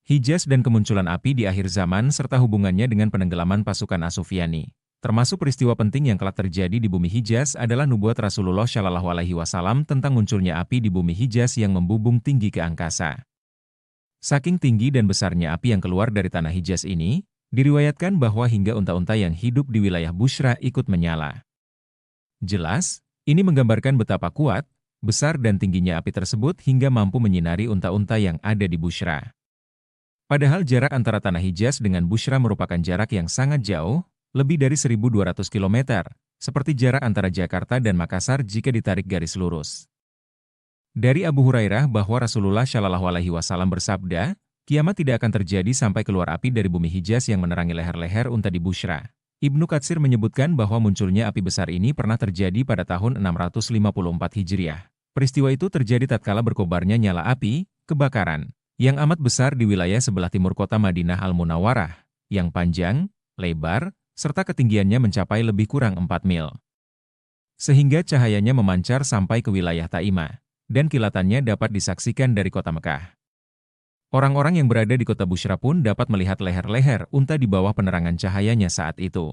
Hijaz dan kemunculan api di akhir zaman serta hubungannya dengan penenggelaman pasukan As-Sufyani. Termasuk peristiwa penting yang kelak terjadi di bumi Hijaz adalah nubuat Rasulullah Shallallahu Alaihi Wasallam tentang munculnya api di bumi Hijaz yang membubung tinggi ke angkasa. Saking tinggi dan besarnya api yang keluar dari tanah Hijaz ini, diriwayatkan bahwa hingga unta-unta yang hidup di wilayah Bushra ikut menyala. Jelas, ini menggambarkan betapa kuat, besar dan tingginya api tersebut hingga mampu menyinari unta-unta yang ada di Bushra. Padahal jarak antara tanah Hijaz dengan Bushra merupakan jarak yang sangat jauh, lebih dari 1.200 km, seperti jarak antara Jakarta dan Makassar jika ditarik garis lurus. Dari Abu Hurairah bahwa Rasulullah Shallallahu Alaihi Wasallam bersabda, kiamat tidak akan terjadi sampai keluar api dari bumi Hijaz yang menerangi leher-leher unta di Bushra. Ibnu Katsir menyebutkan bahwa munculnya api besar ini pernah terjadi pada tahun 654 Hijriah. Peristiwa itu terjadi tatkala berkobarnya nyala api, kebakaran, yang amat besar di wilayah sebelah timur kota Madinah Al-Munawwarah, yang panjang, lebar, serta ketinggiannya mencapai lebih kurang 4 mil. Sehingga cahayanya memancar sampai ke wilayah Taimah, dan kilatannya dapat disaksikan dari kota Mekah. Orang-orang yang berada di kota Bushra pun dapat melihat leher-leher unta di bawah penerangan cahayanya saat itu.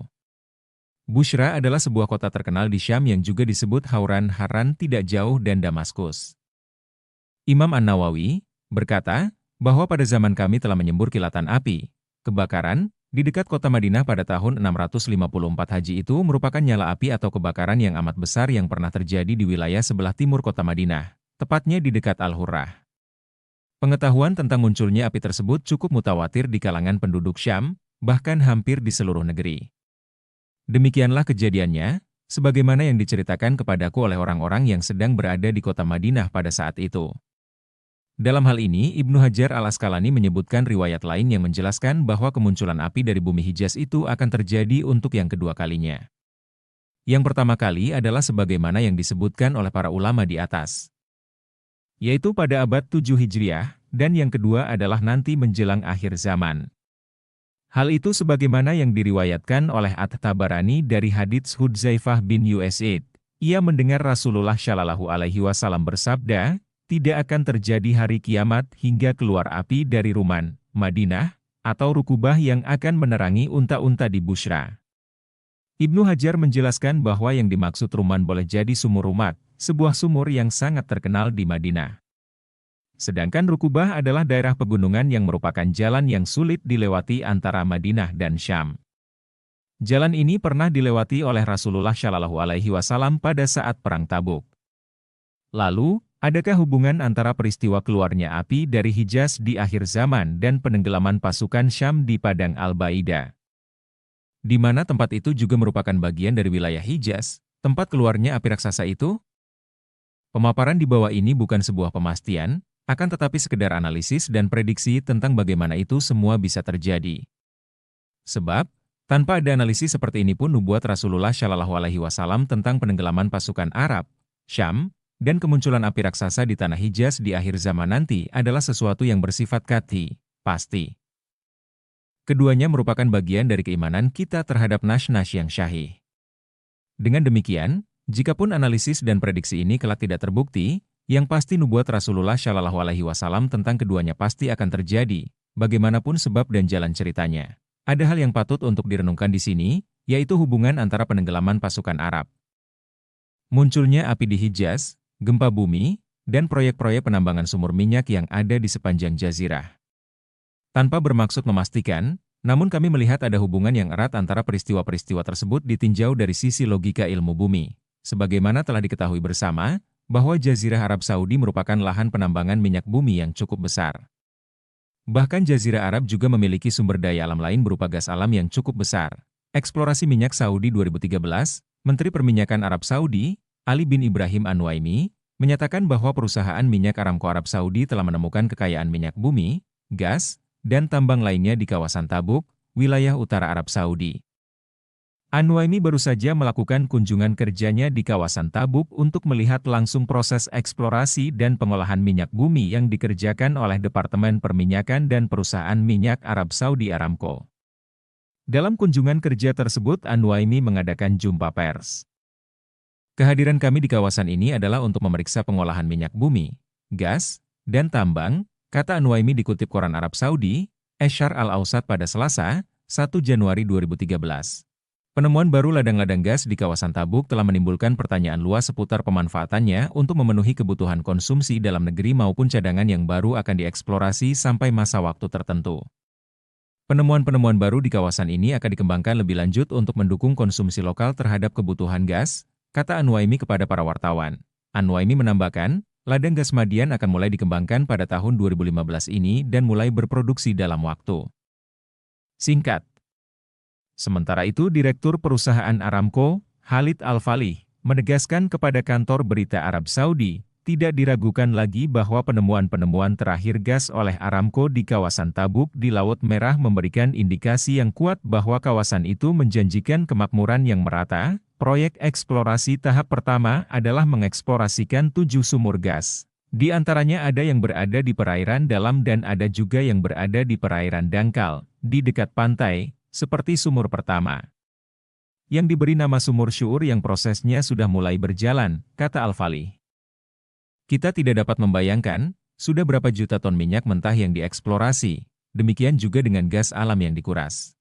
Bushra adalah sebuah kota terkenal di Syam yang juga disebut Hauran Haran tidak jauh dan Damaskus. Imam An-Nawawi berkata, bahwa pada zaman kami telah menyembur kilatan api, kebakaran, di dekat kota Madinah pada tahun 654 Haji itu merupakan nyala api atau kebakaran yang amat besar yang pernah terjadi di wilayah sebelah timur kota Madinah, tepatnya di dekat Al-Hurrah. Pengetahuan tentang munculnya api tersebut cukup mutawatir di kalangan penduduk Syam, bahkan hampir di seluruh negeri. Demikianlah kejadiannya, sebagaimana yang diceritakan kepadaku oleh orang-orang yang sedang berada di kota Madinah pada saat itu. Dalam hal ini, Ibnu Hajar Al-Asqalani menyebutkan riwayat lain yang menjelaskan bahwa kemunculan api dari bumi Hijaz itu akan terjadi untuk yang kedua kalinya. Yang pertama kali adalah sebagaimana yang disebutkan oleh para ulama di atas, yaitu pada abad 7 Hijriah, dan yang kedua adalah nanti menjelang akhir zaman. Hal itu sebagaimana yang diriwayatkan oleh At-Tabarani dari hadits Hudzaifah bin Usaid. Ia mendengar Rasulullah Shallallahu Alaihi Wasallam bersabda, tidak akan terjadi hari kiamat hingga keluar api dari Ruman, Madinah, atau Rukubah yang akan menerangi unta-unta di Bushra. Ibnu Hajar menjelaskan bahwa yang dimaksud Ruman boleh jadi sumur Rumat, sebuah sumur yang sangat terkenal di Madinah. Sedangkan Rukubah adalah daerah pegunungan yang merupakan jalan yang sulit dilewati antara Madinah dan Syam. Jalan ini pernah dilewati oleh Rasulullah Shallallahu Alaihi Wasallam pada saat Perang Tabuk. Lalu, adakah hubungan antara peristiwa keluarnya api dari Hijaz di akhir zaman dan penenggelaman pasukan Syam di Padang Al-Baida? Di mana tempat itu juga merupakan bagian dari wilayah Hijaz, tempat keluarnya api raksasa itu? Pemaparan di bawah ini bukan sebuah pemastian, akan tetapi sekedar analisis dan prediksi tentang bagaimana itu semua bisa terjadi. Sebab, tanpa ada analisis seperti ini pun nubuat Rasulullah Shallallahu Alaihi Wasallam tentang penenggelaman pasukan Arab, Syam, dan kemunculan api raksasa di tanah Hijaz di akhir zaman nanti adalah sesuatu yang bersifat qat'i, pasti. Keduanya merupakan bagian dari keimanan kita terhadap nas-nas yang syahih. Dengan demikian, jikapun analisis dan prediksi ini kelak tidak terbukti, yang pasti nubuat Rasulullah Shallallahu Alaihi Wasallam tentang keduanya pasti akan terjadi, bagaimanapun sebab dan jalan ceritanya. Ada hal yang patut untuk direnungkan di sini, yaitu hubungan antara penenggelaman pasukan Arab, munculnya api di Hijaz, gempa bumi, dan proyek-proyek penambangan sumur minyak yang ada di sepanjang jazirah. Tanpa bermaksud memastikan, namun kami melihat ada hubungan yang erat antara peristiwa-peristiwa tersebut ditinjau dari sisi logika ilmu bumi. Sebagaimana telah diketahui bersama, bahwa Jazirah Arab Saudi merupakan lahan penambangan minyak bumi yang cukup besar. Bahkan Jazirah Arab juga memiliki sumber daya alam lain berupa gas alam yang cukup besar. Eksplorasi minyak Saudi 2013, Menteri Perminyakan Arab Saudi, Ali bin Ibrahim An-Nuaimi, menyatakan bahwa perusahaan minyak Aramco Arab Saudi telah menemukan kekayaan minyak bumi, gas, dan tambang lainnya di kawasan Tabuk, wilayah utara Arab Saudi. An-Nuaimi baru saja melakukan kunjungan kerjanya di kawasan Tabuk untuk melihat langsung proses eksplorasi dan pengolahan minyak bumi yang dikerjakan oleh Departemen Perminyakan dan Perusahaan Minyak Arab Saudi Aramco. Dalam kunjungan kerja tersebut, An-Nuaimi mengadakan jumpa pers. Kehadiran kami di kawasan ini adalah untuk memeriksa pengolahan minyak bumi, gas, dan tambang, kata An-Nuaimi dikutip koran Arab Saudi, Ash-Syarq Al-Awsat pada Selasa, 1 Januari 2013. Penemuan baru ladang-ladang gas di kawasan Tabuk telah menimbulkan pertanyaan luas seputar pemanfaatannya untuk memenuhi kebutuhan konsumsi dalam negeri maupun cadangan yang baru akan dieksplorasi sampai masa waktu tertentu. Penemuan-penemuan baru di kawasan ini akan dikembangkan lebih lanjut untuk mendukung konsumsi lokal terhadap kebutuhan gas, kata An-Nuaimi kepada para wartawan. An-Nuaimi menambahkan, ladang gas Madian akan mulai dikembangkan pada tahun 2015 ini dan mulai berproduksi dalam waktu singkat. Sementara itu, Direktur Perusahaan Aramco, Khalid Al-Falih, menegaskan kepada kantor berita Arab Saudi, tidak diragukan lagi bahwa penemuan-penemuan terakhir gas oleh Aramco di kawasan Tabuk di Laut Merah memberikan indikasi yang kuat bahwa kawasan itu menjanjikan kemakmuran yang merata. Proyek eksplorasi tahap pertama adalah mengeksplorasikan 7 sumur gas. Di antaranya ada yang berada di perairan dalam dan ada juga yang berada di perairan dangkal, di dekat pantai, seperti sumur pertama, yang diberi nama Sumur Syuur yang prosesnya sudah mulai berjalan, kata Al-Falih. Kita tidak dapat membayangkan, sudah berapa juta ton minyak mentah yang dieksplorasi, demikian juga dengan gas alam yang dikuras.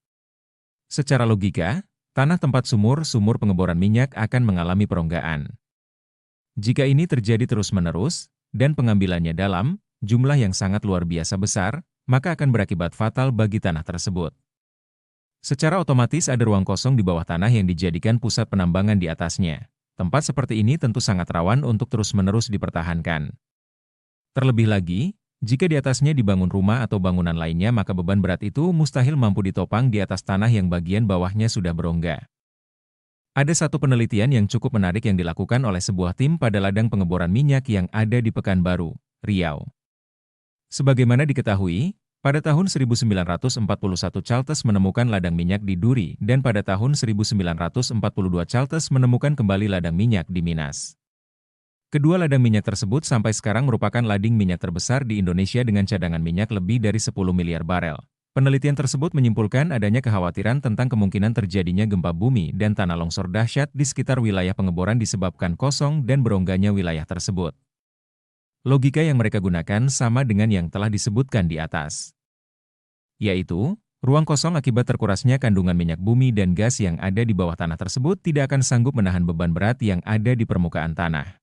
Secara logika, tanah tempat sumur-sumur pengeboran minyak akan mengalami peronggaan. Jika ini terjadi terus-menerus, dan pengambilannya dalam jumlah yang sangat luar biasa besar, maka akan berakibat fatal bagi tanah tersebut. Secara otomatis ada ruang kosong di bawah tanah yang dijadikan pusat penambangan di atasnya. Tempat seperti ini tentu sangat rawan untuk terus-menerus dipertahankan. Terlebih lagi, jika di atasnya dibangun rumah atau bangunan lainnya maka beban berat itu mustahil mampu ditopang di atas tanah yang bagian bawahnya sudah berongga. Ada satu penelitian yang cukup menarik yang dilakukan oleh sebuah tim pada ladang pengeboran minyak yang ada di Pekanbaru, Riau. Sebagaimana diketahui, pada tahun 1941 Chalters menemukan ladang minyak di Duri dan pada tahun 1942 Chalters menemukan kembali ladang minyak di Minas. Kedua ladang minyak tersebut sampai sekarang merupakan lading minyak terbesar di Indonesia dengan cadangan minyak lebih dari 10 miliar barel. Penelitian tersebut menyimpulkan adanya kekhawatiran tentang kemungkinan terjadinya gempa bumi dan tanah longsor dahsyat di sekitar wilayah pengeboran disebabkan kosong dan berongganya wilayah tersebut. Logika yang mereka gunakan sama dengan yang telah disebutkan di atas, yaitu, ruang kosong akibat terkurasnya kandungan minyak bumi dan gas yang ada di bawah tanah tersebut tidak akan sanggup menahan beban berat yang ada di permukaan tanah.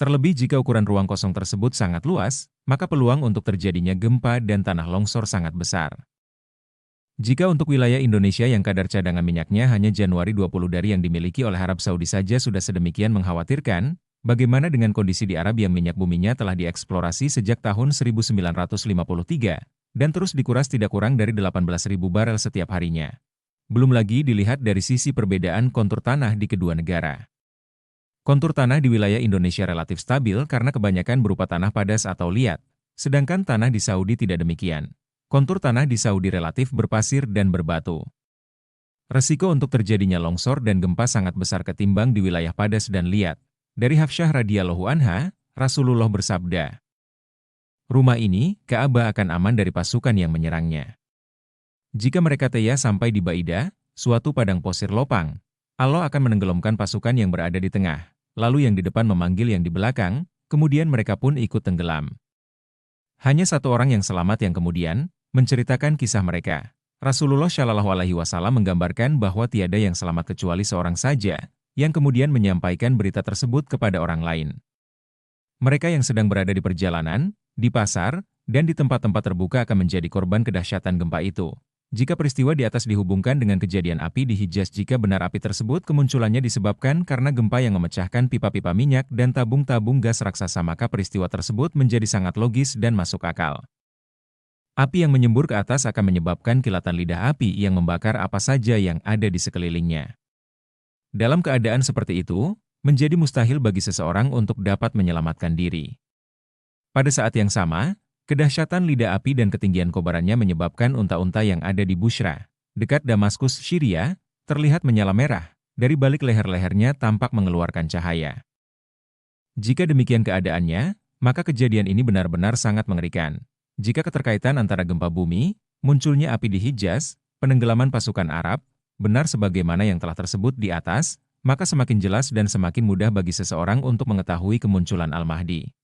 Terlebih jika ukuran ruang kosong tersebut sangat luas, maka peluang untuk terjadinya gempa dan tanah longsor sangat besar. Jika untuk wilayah Indonesia yang kadar cadangan minyaknya hanya Januari 20 dari yang dimiliki oleh Arab Saudi saja sudah sedemikian mengkhawatirkan, bagaimana dengan kondisi di Arab yang minyak buminya telah dieksplorasi sejak tahun 1953, dan terus dikuras tidak kurang dari 18.000 barel setiap harinya. Belum lagi dilihat dari sisi perbedaan kontur tanah di kedua negara. Kontur tanah di wilayah Indonesia relatif stabil karena kebanyakan berupa tanah padas atau liat, sedangkan tanah di Saudi tidak demikian. Kontur tanah di Saudi relatif berpasir dan berbatu. Resiko untuk terjadinya longsor dan gempa sangat besar ketimbang di wilayah padas dan liat. Dari Hafsyah radhiyallahu anha, Rasulullah bersabda, "Rumah ini, Ka'bah akan aman dari pasukan yang menyerangnya. Jika mereka teya sampai di Baidah, suatu padang pasir lopang, Allah akan menenggelamkan pasukan yang berada di tengah, lalu yang di depan memanggil yang di belakang, kemudian mereka pun ikut tenggelam." Hanya satu orang yang selamat yang kemudian menceritakan kisah mereka. Rasulullah Shallallahu Alaihi Wasallam menggambarkan bahwa tiada yang selamat kecuali seorang saja, yang kemudian menyampaikan berita tersebut kepada orang lain. Mereka yang sedang berada di perjalanan, di pasar, dan di tempat-tempat terbuka akan menjadi korban kedahsyatan gempa itu. Jika peristiwa di atas dihubungkan dengan kejadian api di Hijaz, jika benar api tersebut kemunculannya disebabkan karena gempa yang memecahkan pipa-pipa minyak dan tabung-tabung gas raksasa, maka peristiwa tersebut menjadi sangat logis dan masuk akal. Api yang menyembur ke atas akan menyebabkan kilatan lidah api yang membakar apa saja yang ada di sekelilingnya. Dalam keadaan seperti itu, menjadi mustahil bagi seseorang untuk dapat menyelamatkan diri. Pada saat yang sama, kedahsyatan lidah api dan ketinggian kobarannya menyebabkan unta-unta yang ada di Bushra, dekat Damaskus, Syria, terlihat menyala merah, dari balik leher-lehernya tampak mengeluarkan cahaya. Jika demikian keadaannya, maka kejadian ini benar-benar sangat mengerikan. Jika keterkaitan antara gempa bumi, munculnya api di Hijaz, penenggelaman pasukan Arab, benar sebagaimana yang telah tersebut di atas, maka semakin jelas dan semakin mudah bagi seseorang untuk mengetahui kemunculan Al-Mahdi.